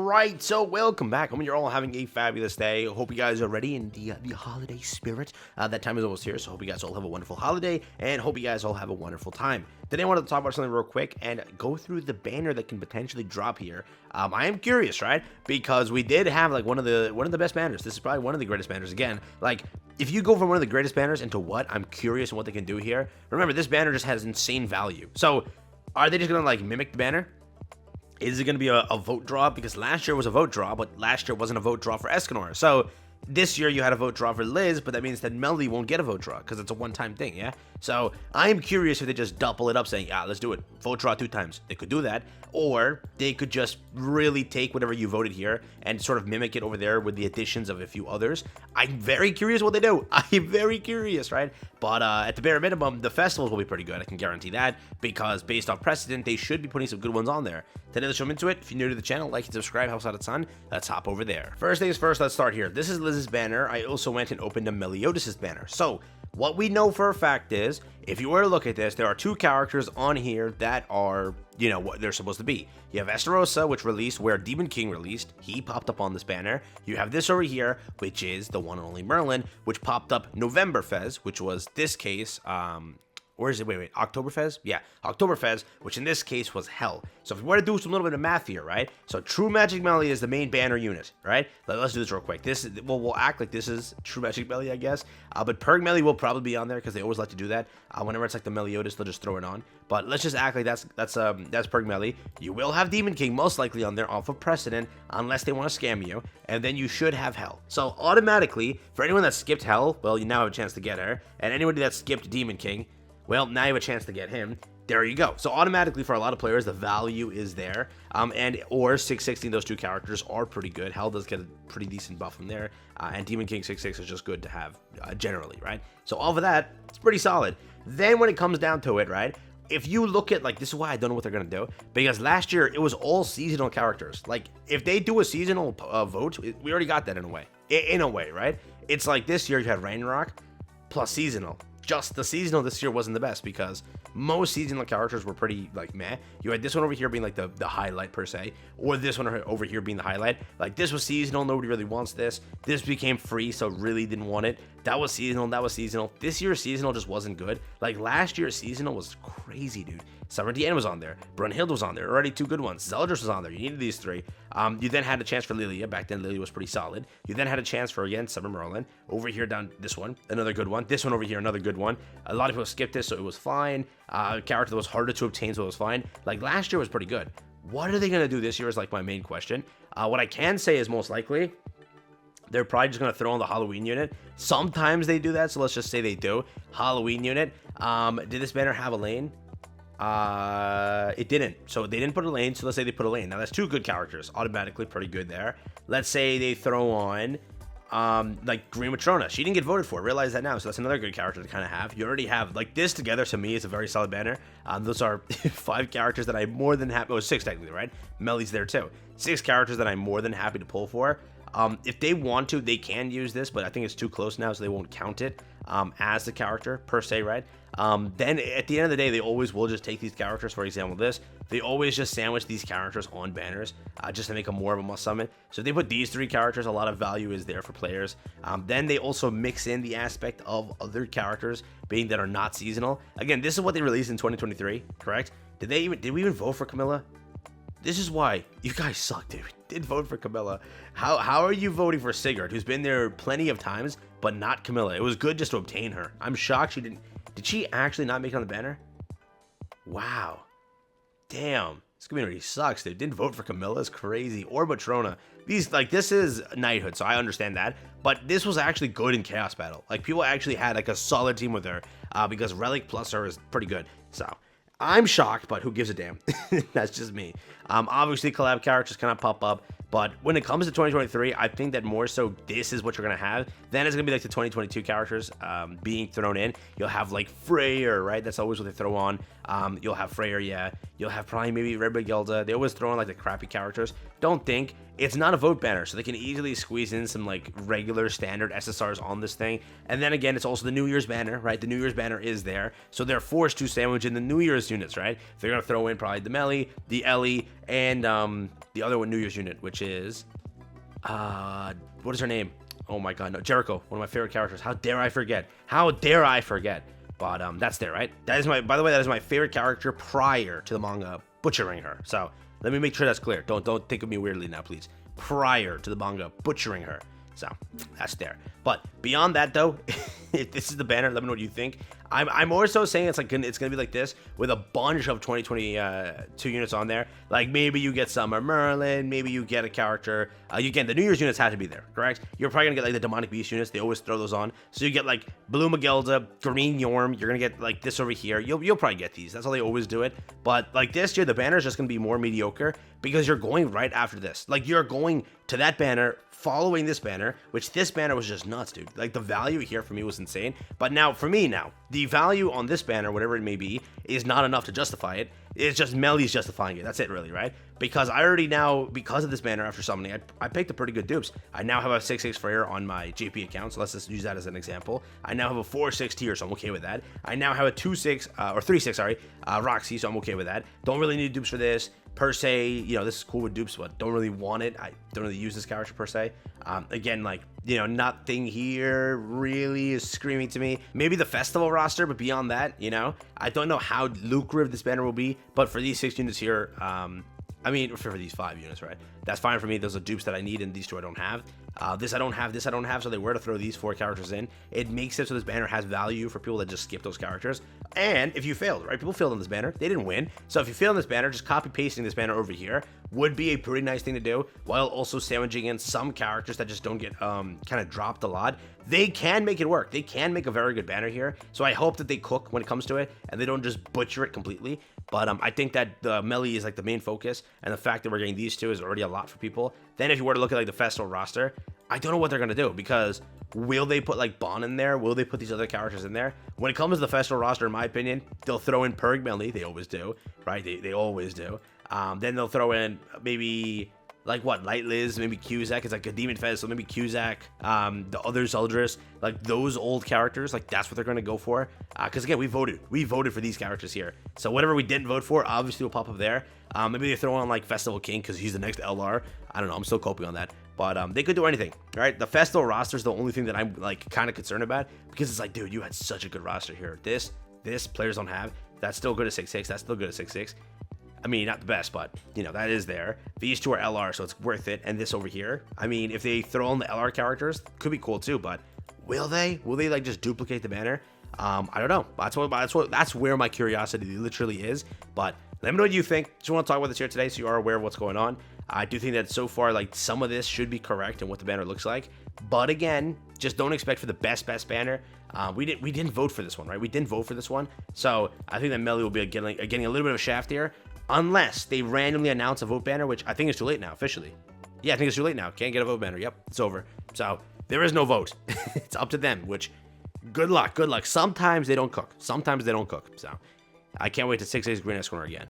Alright, so welcome back. I hope you're all having a fabulous day. Hope you guys are ready in the holiday spirit. That time is almost here, so hope you guys all have a wonderful holiday, and hope you guys all have a wonderful time. Today I wanted to talk about something real quick and go through the banner that can potentially drop here. I am curious, right? Because we did have like one of the best banners. This is probably one of the greatest banners. Again, like if you go from one of the greatest banners into what, I'm curious on what they can do here. Remember, this banner just has insane value. So are they just gonna like mimic the banner? Is it going to be a vote draw? Because last year was a vote draw, but last year wasn't a vote draw for Escanor. So this year you had a vote draw for Liz, but that means that Melody won't get a vote draw because it's a one-time thing, yeah? So I'm curious if they just double it up saying, yeah, let's do it. Vote draw 2 times. They could do that. Or they could just really take whatever you voted here and sort of mimic it over there with the additions of a few others. I'm very curious what they do. I'm very curious, right? But at the bare minimum, the festivals will be pretty good. I can guarantee that because based off precedent, they should be putting some good ones on there. Today, let's jump into it. If you're new to the channel, like and subscribe, helps out a ton. Let's hop over there. First things first, let's start here. This is Liz's banner. I also went and opened a Meliodas' banner. So what we know for a fact is, if you were to look at this, there are 2 characters on here that are, you know, what they're supposed to be. You have Estarossa, which released where Demon King released. He popped up on this banner. You have this over here, which is the one and only Merlin, which popped up November Fez, which was this case, or is it, wait, Oktoberfest? Yeah, Oktoberfest, which in this case was Hell. So if we were to do some little bit of math here, right? So True Magic Melee is the main banner unit, right? Let's do this real quick. This is, well, we'll act like this is True Magic Melee, I guess. But Purg Melee will probably be on there because they always like to do that. Whenever it's like the Meliodas, they'll just throw it on. But let's just act like that's Purg Melee. You will have Demon King most likely on there off of precedent, unless they want to scam you. And then you should have Hell. So automatically, for anyone that skipped Hell, well, you now have a chance to get her. And anybody that skipped Demon King, well, now you have a chance to get him. There you go. So automatically for a lot of players, the value is there. Or 660, those 2 characters are pretty good. Hell does get a pretty decent buff from there. And Demon King 6/6 is just good to have generally, right? So all of that, it's pretty solid. Then when it comes down to it, right? If you look at, like, this is why I don't know what they're going to do. Because last year, it was all seasonal characters. Like, if they do a seasonal vote, we already got that in a way. In a way, right? It's like this year you had Ragnarok plus seasonal. Just the seasonal this year wasn't the best because most seasonal characters were pretty like meh. You had this one over here being like the highlight per se, or this one over here being the highlight. Like this was seasonal, nobody really wants this. This became free, so really didn't want it. That was seasonal, that was seasonal. This year's seasonal just wasn't good. Like last year's seasonal was crazy, dude. Summer Deanna was on there. Brunhild was on there. Already 2 good ones. Zeldris was on there. You needed these 3. You then had a chance for Lilia. Back then, Lilia was pretty solid. You then had a chance for, again, Summer Merlin. Over here, down this one. Another good one. This one over here, another good one. A lot of people skipped this, so it was fine. A character that was harder to obtain, so it was fine. Like, last year was pretty good. What are they going to do this year is, like, my main question. What I can say is most likely, they're probably just going to throw in the Halloween unit. Sometimes they do that, so let's just say they do. Halloween unit. Did this banner have a lane? It didn't. So they didn't put a lane, so let's say they put a lane. Now that's 2 good characters, automatically pretty good there. Let's say they throw on like Green Matrona. She didn't get voted for. Realize that now. So that's another good character to kind of have. You already have like this together. To me, is a very solid banner. Those are 5 characters that I'm more than happy. Oh, 6 technically, right? Melly's there too. 6 characters that I'm more than happy to pull for. If they want to, they can use this, but I think it's too close now, so they won't count it as the character per se, right? Then at the end of the day, they always will just take these characters. For example, this, they always just sandwich these characters on banners just to make them more of a must summon. So if they put these 3 characters, a lot of value is there for players. Then they also mix in the aspect of other characters being that are not seasonal. Again, this is what they released in 2023, correct? Did we even vote for Camilla? This is why you guys suck, dude. Did vote for Camilla. How are you voting for Sigurd, who's been there plenty of times, but not Camilla? It was good just to obtain her. I'm shocked she didn't. Did she actually not make it on the banner? Wow. Damn. This community sucks, dude. Didn't vote for Camilla. It's crazy. Or Matrona. These, like, this is knighthood, so I understand that. But this was actually good in Chaos Battle. Like, people actually had, like, a solid team with her because Relic plus her is pretty good. So I'm shocked, but who gives a damn? That's just me. Obviously, collab characters cannot pop up, but when it comes to 2023, I think that more so this is what you're going to have. Then it's going to be like the 2022 characters being thrown in. You'll have like Freyr, right? That's always what they throw on. You'll have Freyr, yeah. You'll have probably maybe Red Brigilda. They always throw in like the crappy characters. Don't think it's not a vote banner, so they can easily squeeze in some like regular standard SSRs on this thing. And then again, it's also the New Year's banner, right? The New Year's banner is there, so they're forced to sandwich in the New Year's units, right? They're gonna throw in probably the Melly, the Ellie, and the other one New Year's unit, which is what is her name? Oh my god, no, Jericho, one of my favorite characters. How dare I forget? How dare I forget? But that's there, right? That is by the way, that is my favorite character prior to the manga butchering her. So let me make sure that's clear. Don't think of me weirdly now, please. Prior to the manga butchering her. So that's there. But beyond that, though, if this is the banner, let me know what you think. I'm more so saying it's gonna be like this with a bunch of 2022 units on there. Like maybe you get Summer Merlin, maybe you get a character. Again, the New Year's units have to be there, correct? You're probably gonna get like the Demonic Beast units. They always throw those on. So you get like Blue Magelda, Green Yorm. You're gonna get like this over here. You'll probably get these. That's how they always do it. But like this year, the banner is just gonna be more mediocre because you're going right after this. Like you're going to that banner, following this banner, which this banner was just nuts, dude. Like the value here for me was insane. But now for me the value on this banner, whatever it may be, is not enough to justify it. It's just Melly's justifying it. That's it really, right? Because I already now, because of this banner after summoning, I picked a pretty good dupes. I now have a 6/6 Freyr on my JP account, so let's just use that as an example. I now have a 4/6 tier, so I'm okay with that. I now have a 2/6, or 3/6, sorry, Roxy, so I'm okay with that. Don't really need dupes for this. Per se, you know, this is cool with dupes, but don't really want it. I don't really use this character per se. Again, like, you know, nothing here really is screaming to me. Maybe the festival roster, but beyond that, you know, I don't know how lucrative this banner will be, but for these 6 units here, I mean, for these 5 units, right? That's fine for me. Those are dupes that I need, and these 2 I don't have. This I don't have, this I don't have, so they were to throw these 4 characters in. It makes it so this banner has value for people that just skip those characters. And if you failed, right? People failed on this banner. They didn't win. So if you fail on this banner, just copy-pasting this banner over here would be a pretty nice thing to do, while also sandwiching in some characters that just don't get kind of dropped a lot. They can make it work. They can make a very good banner here. So I hope that they cook when it comes to it, and they don't just butcher it completely. But I think that the Melly is like the main focus, and the fact that we're getting these 2 is already a lot for people. Then if you were to look at like the festival roster, I don't know what they're going to do, because will they put like Bon in there? Will they put these other characters in there? When it comes to the festival roster, in my opinion, they'll throw in Purg Melly. They always do, right? They always do. Then they'll throw in maybe like what, Light Liz, maybe Cusack. It's like a Demon Fez, so maybe Cusack, the other Zeldris, like those old characters, like that's what they're going to go for. Because again, we voted for these characters here. So whatever we didn't vote for, obviously will pop up there. Maybe they throw on like Festival King because he's the next LR. I don't know. I'm still coping on that. But they could do anything, right? The festival roster is the only thing that I'm like kind of concerned about, because it's like, dude, you had such a good roster here. This players don't have. That's still good at 6/6. That's still good at 6/6. I mean, not the best, but, you know, that is there. These 2 are LR, so it's worth it. And this over here, I mean, if they throw on the LR characters, could be cool too, but will they? Will they, like, just duplicate the banner? I don't know. That's where my curiosity literally is. But let me know what you think. Just want to talk about this here today so you are aware of what's going on. I do think that so far, like, some of this should be correct in what the banner looks like. But again, just don't expect for the best banner. We didn't vote for this one, right? We didn't vote for this one. So I think that Melly will be getting a little bit of a shaft here, unless they randomly announce a vote banner, which I think is too late now, officially. Yeah, I think it's too late now. Can't get a vote banner. Yep, it's over. So there is no vote. It's up to them, which, good luck. Sometimes they don't cook. So I can't wait to 6/6 Green Escorner again.